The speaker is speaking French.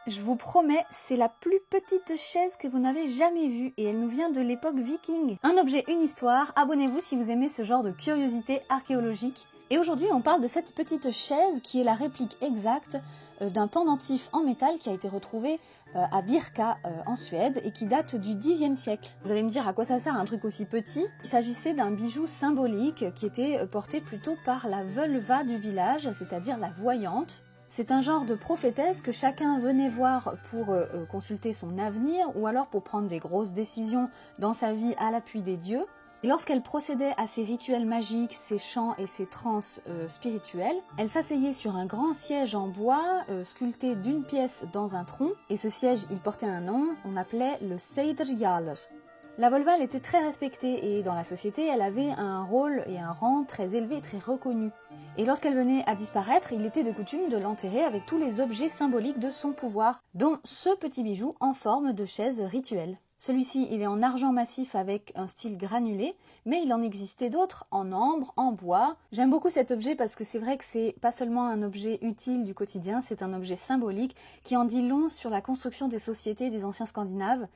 Je vous promets, c'est la plus petite chaise que vous n'avez jamais vue et elle nous vient de l'époque viking. Un objet, une histoire, abonnez-vous si vous aimez ce genre de curiosité archéologique. Et aujourd'hui, on parle de cette petite chaise qui est la réplique exacte d'un pendentif en métal qui a été retrouvé à Birka en Suède et qui date du Xe siècle. Vous allez me dire à quoi ça sert un truc aussi petit? Il s'agissait d'un bijou symbolique qui était porté plutôt par la völva du village, c'est-à-dire la voyante. C'est un genre de prophétesse que chacun venait voir pour consulter son avenir ou alors pour prendre des grosses décisions dans sa vie à l'appui des dieux. Et lorsqu'elle procédait à ses rituels magiques, ses chants et ses transes spirituelles, elle s'asseyait sur un grand siège en bois sculpté d'une pièce dans un tronc. Et ce siège, il portait un nom, on appelait le Seidrjalr. La Volva, elle était très respectée et dans la société, elle avait un rôle et un rang très élevé, très reconnu. Et lorsqu'elle venait à disparaître, il était de coutume de l'enterrer avec tous les objets symboliques de son pouvoir, dont ce petit bijou en forme de chaise rituelle. Celui-ci, il est en argent massif avec un style granulé, mais il en existait d'autres en ambre, en bois. J'aime beaucoup cet objet parce que c'est vrai que c'est pas seulement un objet utile du quotidien, c'est un objet symbolique qui en dit long sur la construction des sociétés des anciens Scandinaves.